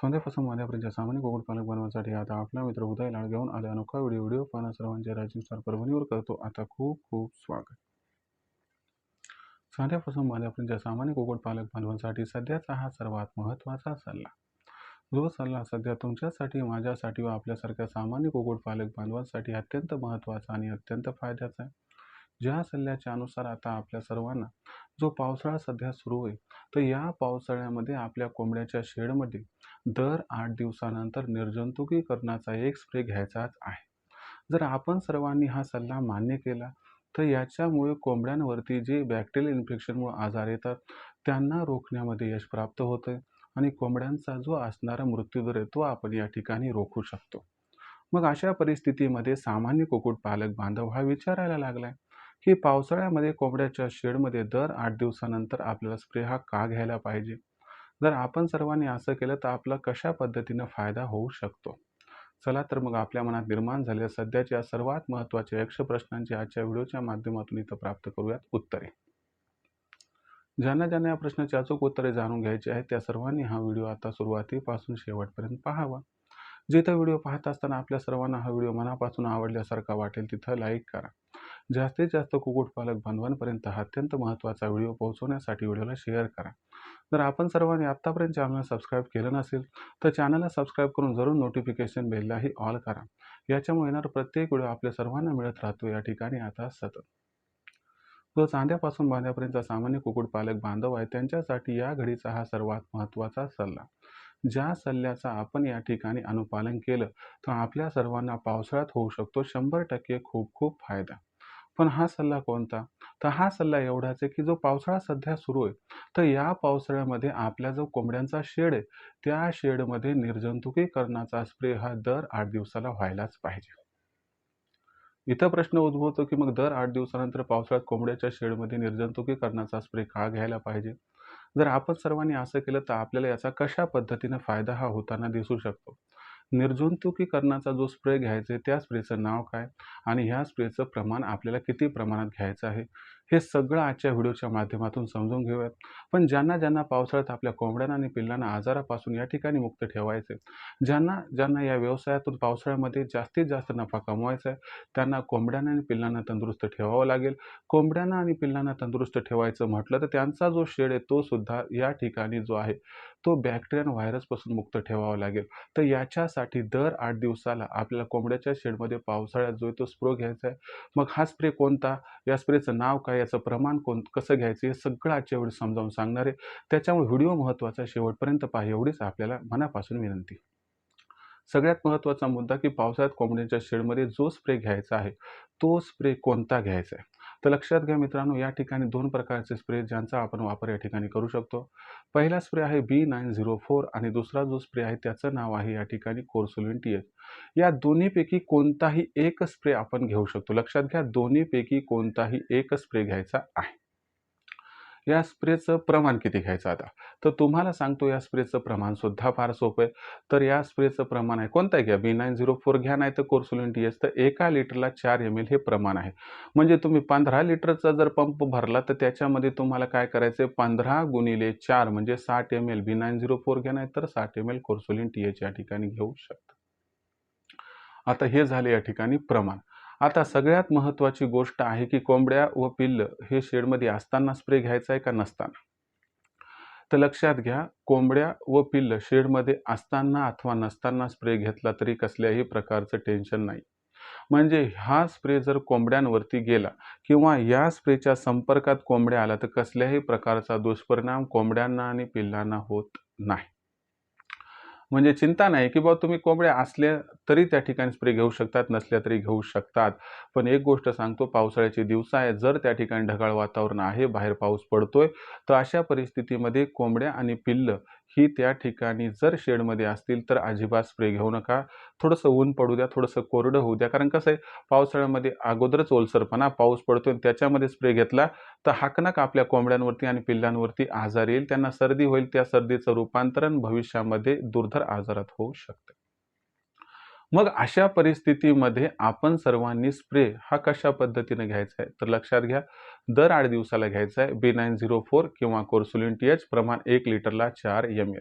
संध्यापासून माध्यापर्यंत सामान्य कुक्कुटपालक बनवण्यासाठी आता आपला मित्र उदय लाड घेऊन आले अनोखा व्हिडिओ पाहणं सर्वांचे रायझिंग स्टार परभणीवर करतो आता खूप खूप स्वागत. साध्यापासून माध्यापर्यंत सामान्य कुक्कुटपालक बनवण्यासाठी सध्याचा हा सर्वात महत्त्वाचा सल्ला. जो सल्ला सध्या तुमच्यासाठी, माझ्यासाठी व आपल्यासारख्या सामान्य कुक्कुटपालक बांधवांसाठी अत्यंत महत्त्वाचा आणि अत्यंत फायद्याचा आहे. ज्या सल्ल्याच्या अनुसार आता आपल्या सर्वांना जो पावसाळा सध्या सुरू आहे, तर या पावसाळ्यामध्ये आपल्या कोंबड्याच्या शेडमध्ये दर 8 दिवसानंतर निर्जंतुकीकरणाचा एक स्प्रे घ्यायचाच आहे. जर आपण सर्वांनी हा सल्ला मान्य केला तर याच्यामुळे कोंबड्यांवरती जे बॅक्टेरियल इन्फेक्शनमुळे आजार येतात त्यांना रोखण्यामध्ये यश प्राप्त होते आणि कोंबड्यांचा जो असणारा मृत्यूदर आहे तो आपण या ठिकाणी रोखू शकतो. मग अशा परिस्थितीमध्ये सामान्य कुक्कुटपालक बांधव हा विचारायला लागलाय की पावसाळ्यामध्ये कोंबड्याच्या शेडमध्ये दर 8 दिवसानंतर आपल्याला स्प्रे हा का घ्यायला पाहिजे. जर आपण सर्वांनी असं केलं तर आपला कशा पद्धतीनं फायदा होऊ शकतो. चला तर मग आपल्या मनात निर्माण झालेल्या सध्याच्या सर्वात महत्त्वाच्या यक्ष प्रश्नांची आजच्या व्हिडिओच्या माध्यमातून इथं प्राप्त करूयात उत्तरे. ज्यांना ज्यांना या प्रश्नाची अचूक उत्तरे जाणून घ्यायची आहेत त्या सर्वांनी हा व्हिडिओ आता सुरुवातीपासून शेवटपर्यंत पाहावा. जिथं व्हिडिओ पाहत असताना आपल्या सर्वांना हा व्हिडिओ मनापासून आवडल्यासारखा वाटेल तिथं लाईक करा. जास्तीत जास्त कुक्कुटपालक बांधवांपर्यंत हा अत्यंत महत्त्वाचा व्हिडिओ पोहोचवण्यासाठी व्हिडिओला शेअर करा. जर आपण सर्वांनी आत्तापर्यंत चॅनलला सबस्क्राईब केलं नसेल तर चॅनलला सबस्क्राईब करून जरूर नोटिफिकेशन बेललाही ऑल करा. याच्यामुळे येणारा प्रत्येक व्हिडिओ आपल्या सर्वांना मिळत राहतो या ठिकाणी आता सतत. जो चांद्यापासून बांध्यापर्यंतचा सामान्य कुक्कुटपालक बांधव आहे त्यांच्यासाठी या घडीचा हा सर्वात महत्त्वाचा सल्ला. ज्या सल्ल्याचा आपण या ठिकाणी अनुपालन केलं तर आपल्या सर्वांना पावसाळ्यात होऊ शकतो 100% खूप खूप फायदा. पण हा सल्ला कोणता? तर हा सल्ला एवढाच आहे की जो पावसाळा सध्या सुरू आहे तर या पावसाळ्यामध्ये आपला जो कोंबड्यांचा शेड आहे त्या शेडमध्ये निर्जंतुकीकरणाचा स्प्रे हा दर 8 दिवसाला व्हायलाच पाहिजे. इथं प्रश्न उद्भवतो की मग दर 8 दिवसानंतर पावसाळ्यात कोंबड्याच्या शेडमध्ये निर्जंतुकीकरणाचा स्प्रे का घ्यायला पाहिजे. जर आपण सर्वांनी असं केलं तर आपल्याला याचा कशा पद्धतीनं फायदा हा होताना दिसू शकतो. निर्जंतुकीकरणाचा जो स्प्रे घ्यायचा आहे त्या स्प्रेचं नाव काय आणि ह्या स्प्रेचं प्रमाण आपल्याला किती प्रमाणात घ्यायचं आहे हे सगळं आजच्या व्हिडिओच्या माध्यमातून समजून घेऊयात. पण ज्यांना ज्यांना पावसाळ्यात आपल्या कोंबड्यांना आणि पिल्लांना आजारापासून या ठिकाणी मुक्त ठेवायचे, ज्यांना ज्यांना या व्यवसायातून पावसाळ्यामध्ये जास्तीत जास्त नफा कमवायचा आहे त्यांना कोंबड्यांना आणि पिल्लांना तंदुरुस्त ठेवावं लागेल. कोंबड्यांना आणि पिल्लांना तंदुरुस्त ठेवायचं म्हटलं तर त्यांचा जो शेड आहे तो सुद्धा या ठिकाणी जो आहे तो बॅक्टेरिया व्हायरसपासून मुक्त ठेवावा लागेल. तर याच्यासाठी दर 8 दिवसाला आपल्याला कोंबड्याच्या शेडमध्ये पावसाळ्यात जो आहे तो स्प्रे घ्यायचा आहे. मग हा स्प्रे कोणता, या स्प्रेचं नाव काय, याचं प्रमाण कसं घ्यायचं हे सगळं आजच्या वेळी समजावून सांगणार आहे. त्याच्यामुळे व्हिडिओ महत्त्वाचा शेवटपर्यंत पहा एवढीच आपल्याला मनापासून विनंती. सगळ्यात महत्त्वाचा मुद्दा की पावसाळ्यात कोंबड्यांच्या शेडमध्ये जो स्प्रे घ्यायचा आहे तो स्प्रे कोणता घ्यायचा आहे. तर लक्षात घ्या मित्रांनो, या ठिकाणी 2 प्रकारचे स्प्रे ज्यांचा आपण वापर या ठिकाणी करू शकतो. पहिला स्प्रे आहे B904 आणि दुसरा जो स्प्रे आहे त्याचं नाव आहे या ठिकाणी कोर्सुलिन TH. या दोन्हीपैकी कोणताही एक स्प्रे आपण घेऊ शकतो. लक्षात घ्या, दोन्हीपैकी कोणताही एक स्प्रे घ्यायचा आहे. या स्प्रेचं प्रमाण किती घ्यायचं आता तर तुम्हाला सांगतो. या स्प्रेचं प्रमाण सुद्धा फार सोपं आहे. तर या स्प्रेचं प्रमाण आहे कोणता घ्या, B904 घ्या नाही तर कोर्सुलिन TH. तर 1 लिटरला 4 ml हे प्रमाण आहे. म्हणजे तुम्ही 15 लिटरचा जर पंप भरला तर त्याच्यामध्ये तुम्हाला काय करायचं आहे, 15 गुणिले 4 म्हणजे 60 ml B904 घ्या नाही तर 60 ml कोर्सुलिन TH या ठिकाणी घेऊ शकता. आता हे झाले या ठिकाणी प्रमाण. आता सगळ्यात महत्त्वाची गोष्ट आहे की कोंबड्या व पिल्ल हे शेडमध्ये असताना स्प्रे घ्यायचा आहे का नसताना. तर लक्षात घ्या, कोंबड्या व पिल्ल शेडमध्ये असताना अथवा नसताना स्प्रे घेतला तरी कसल्याही प्रकारचं टेन्शन नाही. म्हणजे हा स्प्रे जर कोंबड्यांवरती गेला किंवा या स्प्रेच्या संपर्कात कोंबड्या आला तर कसल्याही प्रकारचा दुष्परिणाम कोंबड्यांना आणि पिल्लांना होत नाही. म्हणजे चिंता नाही की बाबा तुम्ही कोंबड्या असल्या तरी त्या ठिकाणी स्प्रे घेऊ शकतात, नसल्या तरी घेऊ शकतात. पण एक गोष्ट सांगतो, पावसाळ्याचे दिवस आहे, जर त्या ठिकाणी ढगाळ वातावरण आहे, बाहेर पाऊस पडतोय, तर अशा परिस्थितीमध्ये कोंबड्या आणि पिल्ल ही त्या ठिकाणी जर शेडमध्ये असतील तर अजिबात स्प्रे घेऊ नका. थोडंसं ऊन पडू द्या, थोडंसं कोरडं होऊ द्या. कारण कसं आहे, पावसाळ्यामध्ये अगोदरच ओलसरपणा, पाऊस पडतोय आणि त्याच्यामध्ये स्प्रे घेतला तर हाकनाक आपल्या कोंबड्यांवरती आणि पिल्लांवरती आजार येईल, त्यांना सर्दी होईल. त्या सर्दीचं रूपांतरण भविष्यामध्ये दुर्धर आजारात होऊ शकते. मग अशा परिस्थितीमध्ये आपण सर्वांनी स्प्रे हा कशा पद्धतीने घ्यायचा आहे? तर लक्षात घ्या, दर 8 दिवसाला घ्यायचा आहे. B904 किंवा कोर्सुलिन TH प्रमाण 1 लिटरला 4 ml.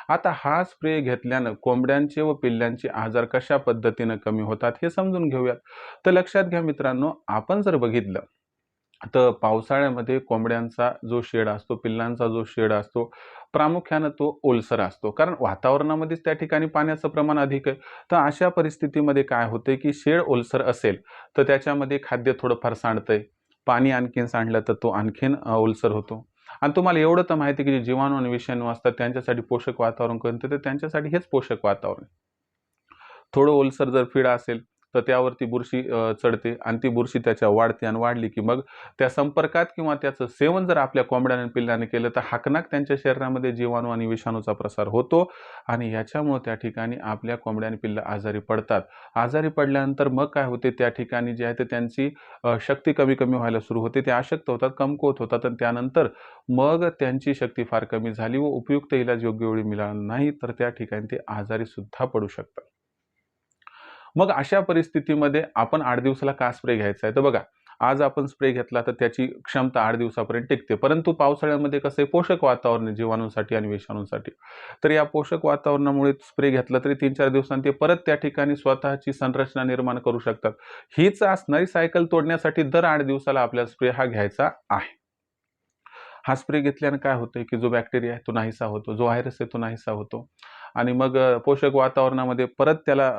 आता हा स्प्रे घेतल्यानं कोंबड्यांचे व पिल्लांचे आजार कशा पद्धतीनं कमी होतात हे समजून घेऊयात. तर लक्षात घ्या मित्रांनो, आपण जर बघितलं तर पावसाळ्यामध्ये कोंबड्यांचा जो शेड असतो, पिल्लांचा जो शेड असतो, प्रामुख्यानं तो ओलसर असतो. कारण वातावरणामध्येच त्या ठिकाणी पाण्याचं प्रमाण अधिक आहे. तर अशा परिस्थितीमध्ये काय होतंय, की शेड ओलसर असेल, तर त्याच्यामध्ये खाद्य थोडंफार सांडतंय. पाणी आणखीन सांडलं तर तो आणखीन ओलसर होतो. आणि तुम्हाला एवढं तर माहिती आहे, की जे जीवाणू आणि विषाणू असतात त्यांच्यासाठी पोषक वातावरण कोणतं? तर त्यांच्यासाठी हेच पोषक वातावरण आहे. थोडं ओलसर जर फीड असेल, तर त्यावरती बुरशी चढते आणि ती बुरशी त्याच्या वाढते आणि वाढली की मग त्या संपर्कात किंवा त्याचं सेवन जर आपल्या कोंबड्याने आणि पिल्लाने केलं, तर हाकनाक त्यांच्या शरीरामध्ये जीवाणू आणि विषाणूचा प्रसार होतो आणि याच्यामुळे त्या ठिकाणी आपल्या कोंबड्या आणि पिल्लं आजारी पडतात. आजारी पडल्यानंतर मग काय होते, त्या ठिकाणी जे आहे ते त्यांची शक्ती कमी-कमी व्हायला सुरू होते. ते अशक्त होतात, कमकुवत होतात आणि त्यानंतर मग त्यांची शक्ती फार कमी झाली व उपयुक्त इलाज योग्य वेळी मिळाला नाही, तर त्या ठिकाणी ते आजारीसुद्धा पडू शकतात. मग अशा परिस्थितीमध्ये आपण 8 दिवसाला का स्प्रे घ्यायचा आहे? तर बघा, आज आपण स्प्रे घेतला तर त्याची क्षमता 8 दिवसापर्यंत टिकते. परंतु पावसाळ्यामध्ये कसं आहे, पोषक वातावरण आहे जीवाणूंसाठी आणि विषाणूंसाठी. तर या पोषक वातावरणामुळे स्प्रे घेतला तरी 3-4 दिवसांनी ते परत त्या ठिकाणी स्वतःची संरचना निर्माण करू शकतात. हीच असणारी सायकल तोडण्यासाठी दर 8 दिवसाला आपल्याला स्प्रे हा घ्यायचा आहे. हा स्प्रे घेतल्याने काय होतंय, की जो बॅक्टेरिया आहे तो नाहीसा होतो, जो व्हायरस आहे तो नाहीसा होतो आणि मग पोषक वातावरणामध्ये परत त्याला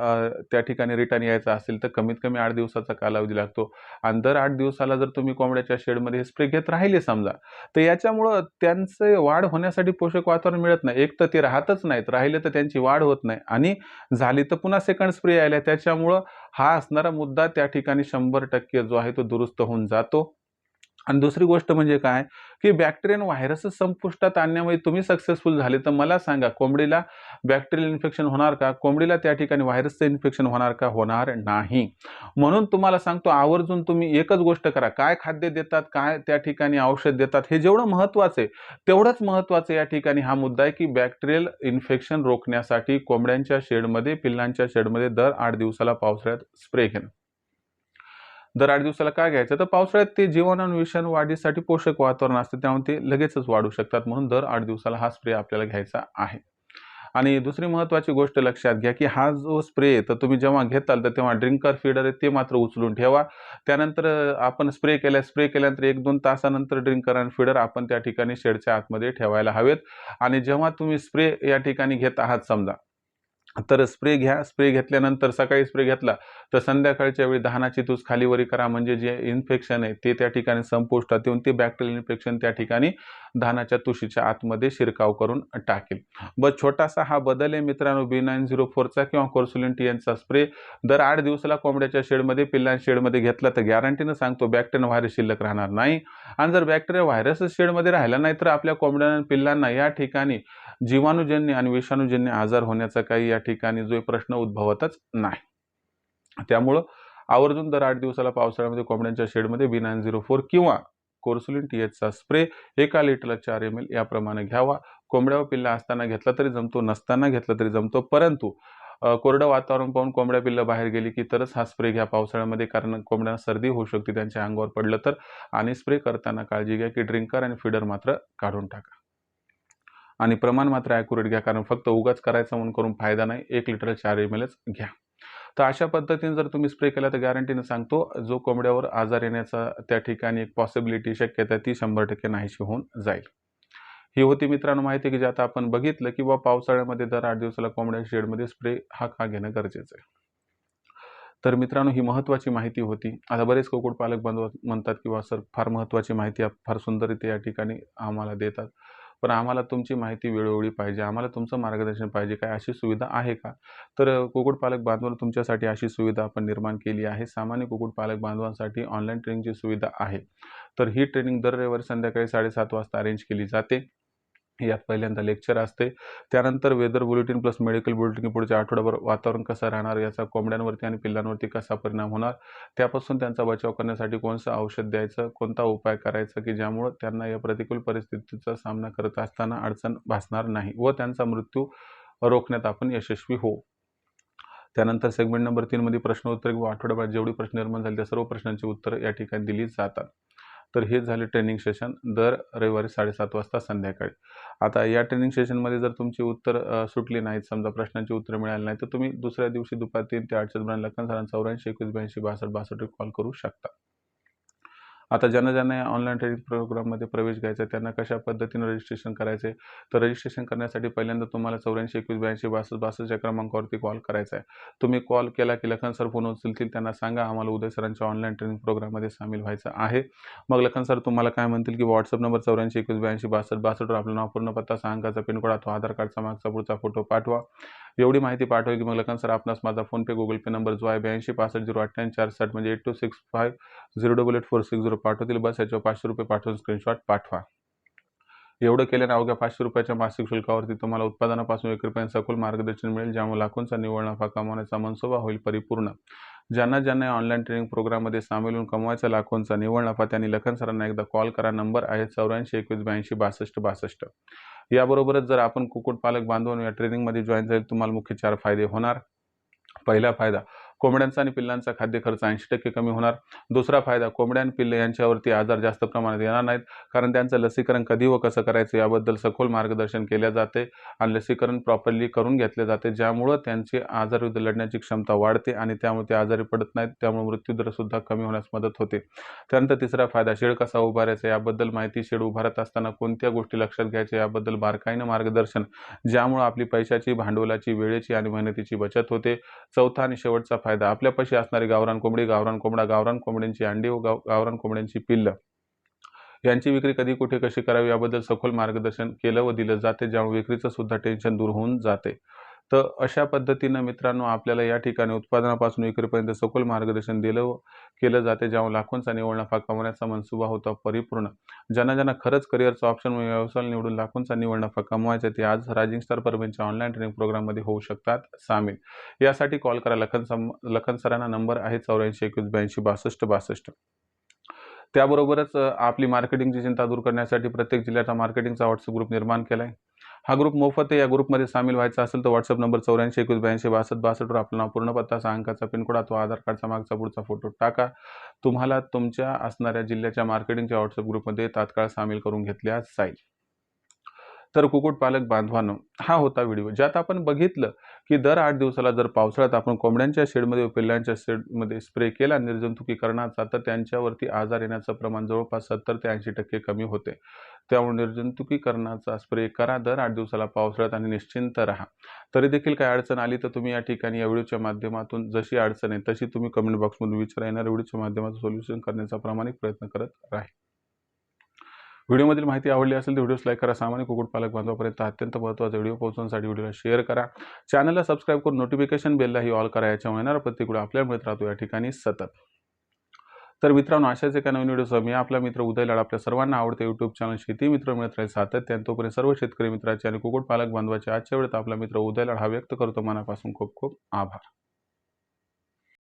त्या ठिकाणी रिटर्न यायचं असेल तर कमीत कमी 8 दिवसाचा कालावधी लागतो आणि दर 8 दिवसाला जर तुम्ही कोंबड्याच्या शेडमध्ये स्प्रे घेत राहिले समजा, तर याच्यामुळं त्यांचे वाढ होण्यासाठी पोषक वातावरण मिळत नाही. एक तर ते राहतच नाहीत, राहिले तर त्यांची वाढ होत नाही आणि झाली तर पुन्हा सेकंड स्प्रे यायला. त्याच्यामुळं हा असणारा मुद्दा त्या ठिकाणी 100% जो आहे तो दुरुस्त होऊन जातो. आणि दुसरी गोष्ट म्हणजे काय, की बॅक्टेरिया आणि व्हायरसच संपुष्टात आणण्यामध्ये तुम्ही सक्सेसफुल झाले, तर मला सांगा कोंबडीला बॅक्टेरियल इन्फेक्शन होणार का? कोंबडीला त्या ठिकाणी व्हायरसचं इन्फेक्शन होणार का? होणार नाही. म्हणून तुम्हाला सांगतो आवर्जून तुम्ही एकच गोष्ट करा. काय खाद्य देतात, काय त्या ठिकाणी औषध देतात, हे जेवढं महत्त्वाचं आहे, तेवढंच महत्त्वाचं या ठिकाणी हा मुद्दा आहे, की बॅक्टेरियल इन्फेक्शन रोखण्यासाठी कोंबड्यांच्या शेडमध्ये, पिल्लांच्या शेडमध्ये दर 8 दिवसाला पावसाळ्यात स्प्रे घेणं. दर 8 दिवसाला का घ्यायचं? तर पावसाळ्यात ते जीवाणू आणि विषाणू वाढीसाठी पोषक वातावरण असतं. त्यामुळे ते लगेचच वाढू शकतात. म्हणून दर 8 दिवसाला हा स्प्रे आपल्याला घ्यायचा आहे. आणि दुसरी महत्त्वाची गोष्ट लक्षात घ्या, की हा जो स्प्रे आहे, तर तुम्ही जेव्हा घेताल, तर तेव्हा ड्रिंकर फीडर आहे ते मात्र उचलून ठेवा. त्यानंतर आपण स्प्रे केल्यानंतर 1-2 तासानंतर ड्रिंकर आणि फीडर आपण त्या ठिकाणी शेडच्या आतमध्ये ठेवायला हवेत. आणि जेव्हा तुम्ही स्प्रे या ठिकाणी घेत आहात समजा, तर स्प्रे घ्या. स्प्रे घेतल्यानंतर सकाळी स्प्रे घेतला, तर संध्याकाळच्या वेळी दहानाची तूस खालीवरी करा. म्हणजे जे इन्फेक्शन आहे ते त्या ठिकाणी संपुष्टात येऊन ते बॅक्टेरियल इन्फेक्शन त्या ठिकाणी दहानाच्या तुशीच्या आतमध्ये शिरकाव करून टाकेल. छोटासा हा बदल आहे मित्रांनो, B904चा किंवा कोर्सुलिन TNचा स्प्रे दर 8 दिवसाला कोंबड्याच्या शेडमध्ये, पिल्लांच्या शेडमध्ये घेतला तर गॅरंटीनं सांगतो बॅक्टेरिया व्हायरस शिल्लक राहणार नाही. आणि जर बॅक्टेरिया व्हायरसच शेडमध्ये राहिला नाही, तर आपल्या कोंबड्या आणि पिल्लांना या ठिकाणी जीवाणूजन्य आणि विषाणूजन्य आजार होण्याचा काही या ठिकाणी जो प्रश्न उद्भवतच नाही. त्यामुळं आवर्जून दर 8 दिवसाला पावसाळ्यामध्ये कोंबड्यांच्या शेडमध्ये B904 किंवा कोर्सुलिन THचा स्प्रे 1 लिटरला 4 ml याप्रमाणे घ्यावा. कोंबड्या व पिल्ला असताना घेतला तरी जमतो, नसताना घेतला तरी जमतो. परंतु कोरडं वातावरण पाहून कोंबड्या पिल्लं बाहेर गेली की तरच हा स्प्रे घ्या पावसाळ्यामध्ये, कारण कोंबड्यांना सर्दी होऊ शकते त्यांच्या अंगावर पडलं तर. आणि स्प्रे करताना काळजी घ्या की ड्रिंकर आणि फीडर मात्र काढून टाका. आणि प्रमाण मात्र ॲक्युरेट घ्या, कारण फक्त उगाच करायचं म्हणून करून फायदा नाही. 1 लिटरला 4 mlच घ्या. तर अशा पद्धतीने जर तुम्ही स्प्रे केला तर गॅरंटीने सांगतो जो कोंबड्यावर आजार येण्याचा त्या ठिकाणी एक पॉसिबिलिटी, शक्यता ती 100% नाहीशी होऊन जाईल. ही होती मित्रांनो माहिती, की जे आता आपण बघितलं की पावसाळ्यामध्ये दर 8 दिवसाला कोंबड्या शेडमध्ये स्प्रे हा का घेणं गरजेचं आहे. तर मित्रांनो ही महत्त्वाची माहिती होती. आता बरेच कुक्कुटपालक बांधव म्हणतात किंवा सर फार महत्त्वाची माहिती फार सुंदररीत्या या ठिकाणी आम्हाला देतात. पण आम्हाला तुमची माहिती वेळोवेळी पाहिजे. आम्हाला तुमचं मार्गदर्शन पाहिजे. काय अशी सुविधा आहे का? तर कुक्कुटपालक बांधवांनो तुमच्यासाठी अशी सुविधा आपण निर्माण केली आहे. सामान्य कुक्कुटपालक बांधवांसाठी ऑनलाईन ट्रेनिंगची सुविधा आहे. तर ही ट्रेनिंग दर रविवारी संध्याकाळी 7:30 वाजता अरेंज केली जाते. यात पहिल्यांदा लेक्चर असते. त्यानंतर weather bulletin plus medical bulletin, की पुढच्या आठवड्याभर वातावरण कसं राहणार, याचा कोंबड्यांवरती आणि पिल्लांवरती कसा परिणाम होणार, त्यापासून त्यांचा बचाव करण्यासाठी कोणतं औषध द्यायचं, कोणता उपाय करायचा, की ज्यामुळं त्यांना या प्रतिकूल परिस्थितीचा सामना करत असताना अडचण भासणार नाही व त्यांचा मृत्यू रोखण्यात आपण यशस्वी होऊ. त्यानंतर सेगमेंट नंबर 3 मध्ये प्रश्नोत्तर किंवा आठवड्याभरात जेवढी प्रश्न निर्माण झाले त्या सर्व प्रश्नांची उत्तरं या ठिकाणी दिली जातात. तर हे झाले ट्रेनिंग सेशन दर रविवारी 7:30 वाजता संध्याकाळी. आता या ट्रेनिंग सेशनमध्ये जर तुमची उत्तर सुटली नाहीत, समजा प्रश्नांची उत्तरं मिळाली नाही, तर तुम्ही दुसऱ्या दिवशी दुपारी 3 ते 8च्या दरम्यान लखन सरांना 84 21 82 62 62 कॉल करू शकता. आता ज्यांना या ऑनलाईन ट्रेनिंग प्रोग्राममध्ये प्रवेश घ्यायचा आहे त्यांना कशा पद्धतीने रजिस्ट्रेशन करायचे, तर रजिस्ट्रेशन करण्यासाठी पहिल्यांदा तुम्हाला 84 21 82 62 62 या क्रमांकावरती कॉल करायचा आहे. तुम्ही कॉल केला की लखन सर फोन उचलतील, त्यांना सांगा आम्हाला उदय सरांच्या ऑनलाईन ट्रेनिंग प्रोग्राममध्ये सामील व्हायचं आहे. मग लखन सर तुम्हाला काय म्हणतील की व्हॉट्सअप नंबर 84 21 82 62 62 वर आपलं नाव, पूर्ण पत्ता, 6 अंकाचा पिनकोड अथवा आधार कार्डचा मागचा पुढचा फोटो पाठवा. एवढी माहिती पाठवा की मग लखन सर आपणास माझा फोनपे गुगल पे नंबर जो आहे 82 65 098 460 म्हणजे 8265 088 पाठवतील. बस याच्यावर 500 रुपये पाठवून स्क्रीनशॉट पाठवा. एवढं केल्याने अवघ्या 500 रुपयाच्या मासिक शुल्कावरती तुम्हाला उत्पादनापासून विक्रीपर्यंत सखोल मार्गदर्शन मिळेल, ज्यामुळे लाखोंचा निव्वळ नफा कमावण्याचा मनसुबा होईल परिपूर्ण. ज्यांना या ऑनलाईन ट्रेनिंग प्रोग्राममध्ये सामील होऊन कमवायचा लाखोंचा निव्वळ नफा त्यांनी लखन सरांना एकदा कॉल करा. नंबर आहे 84 21 82 62 62. याबरोबरच जर आपण कुक्कुटपालक बांधवांनो या ट्रेनिंगमध्ये जॉईन झाले, तुम्हाला मुख्य 4 फायदे होणार. पहिला फायदा, कोंबड्यांचा आणि पिल्लांचा खाद्य खर्च 80% कमी होणार. दुसरा फायदा, कोंबड्या आणि पिल्ले यांच्यावरती आजार जास्त प्रमाणात येणार नाहीत, कारण त्यांचं लसीकरण कधी व कसं करायचं याबद्दल सखोल मार्गदर्शन केले जाते आणि लसीकरण प्रॉपरली करून घेतले जाते, ज्यामुळं त्यांची आजाराविरुद्ध लढण्याची क्षमता वाढते आणि त्यामुळे ते आजारी पडत नाहीत, त्यामुळे मृत्यूदरसुद्धा कमी होण्यास मदत होते. त्यानंतर तिसरा फायदा, शेड कसा उभारायचा याबद्दल माहिती, शेड उभारत असताना कोणत्या गोष्टी लक्षात घ्यायच्या याबद्दल बारकाईनं मार्गदर्शन, ज्यामुळे आपली पैशाची, भांडवलाची, वेळेची आणि मेहनतीची बचत होते. चौथा आणि शेवटचा फायदा, आपल्यापाशी असणारी गावरान कोंबडी, गावरान कोंबडा, गावरान कोंबड्यांची अंडी व गावरान कोंबड्यांची पिल्लं यांची विक्री कधी कुठे कशी करावी याबद्दल सखोल मार्गदर्शन केलं व दिलं जाते, ज्यामुळे विक्रीचं सुद्धा टेन्शन दूर होऊन जाते. तर अशा पद्धतीनं मित्रांनो आपल्याला या ठिकाणी उत्पादनापासून विक्रीपर्यंत सखोल मार्गदर्शन केलं जाते, ज्यामुळे लाखोंचा निव्वळ नफा कमवण्याचा मनसुबा होता परिपूर्ण. ज्यांना खरंच करिअरचा ऑप्शन व्यवसाय निवडून लाखोंचा निव्वळ नफा कमवायचा ते आज रायझिंग स्टार परभणीच्या ऑनलाईन ट्रेनिंग प्रोग्राममध्ये होऊ शकतात सामील. यासाठी कॉल करा. लखन सरांना नंबर आहे 84 21 82 62 62. त्याबरोबरच आपली मार्केटिंगची चिंता दूर करण्यासाठी प्रत्येक जिल्ह्याचा मार्केटिंगचा व्हॉट्सअप ग्रुप निर्माण केला आहे. हा ग्रुप मोफत आहे. या ग्रुपमध्ये सामील व्हायचं असेल तर व्हॉट्सअप नंबर 84 21 82 62 62 वर आपलं नाव, पूर्ण पत्ता, 6 अंकाचा पिनकोड अथवा आधार कार्डचा मागचा पुढचा फोटो टाका. तुम्हाला तुमच्या असणाऱ्या जिल्ह्याच्या मार्केटिंगच्या व्हॉट्सअप ग्रुपमध्ये तात्काळ सामील करून घेतल्या जाईल. तर कुक्कुटपालक बांधवांनो, हा होता व्हिडिओ ज्यात आपण बघितलं की दर 8 दिवसाला जर पावसाळ्यात आपण कोंबड्यांच्या शेडमध्ये व पिल्लांच्या शेडमध्ये स्प्रे केला निर्जंतुकीकरणाचा, तर त्यांच्यावरती आजार येण्याचं प्रमाण जवळपास 70 ते 80% कमी होते. त्यामुळे निर्जंतुकीकरणाचा स्प्रे करा दर 8 दिवसाला पावसाळ्यात आणि निश्चिंत राहा. तरी देखील काही अडचण आली तर तुम्ही या ठिकाणी या व्हिडिओच्या माध्यमातून जशी अडचण आहे तशी तुम्ही कमेंट बॉक्समधून विचारा. येणाऱ्या व्हिडिओच्या माध्यमातून सोल्युशन करण्याचा प्रामाणिक प्रयत्न करत राहील. व्हिडिओमधील माहिती आवडली असेल तर व्हिडिओस लाईक करा. सामान्य कुक्कुटपालक बांधवापर्यंत अत्यंत महत्त्वाचा व्हिडिओ पोहोचवण्यासाठी व्हिडिओला शेअर करा. चॅनलला सबस्क्राईब करून नोटिफिकेशन बेललाही ऑल करा. याच्यामुळे येणारा प्रत्येक व्हिडिओ आपल्याला मिळत राहतो या ठिकाणी सतत. तर मित्रांनो, अशाच एका नवीन व्हिडिओसह मी आपला मित्र उदय लाड आपल्या सर्वांना आवडते यूट्यूब चॅनल शेती मित्र मिळत राहील सातत्याने. तोपर्यंत सर्व शेतकरी मित्राचे आणि कुक्कुटपालक बांधवाचे आजच्या वेळेत आपला मित्र उदय लाड हा व्यक्त करतो मनापासून खूप खूप आभार.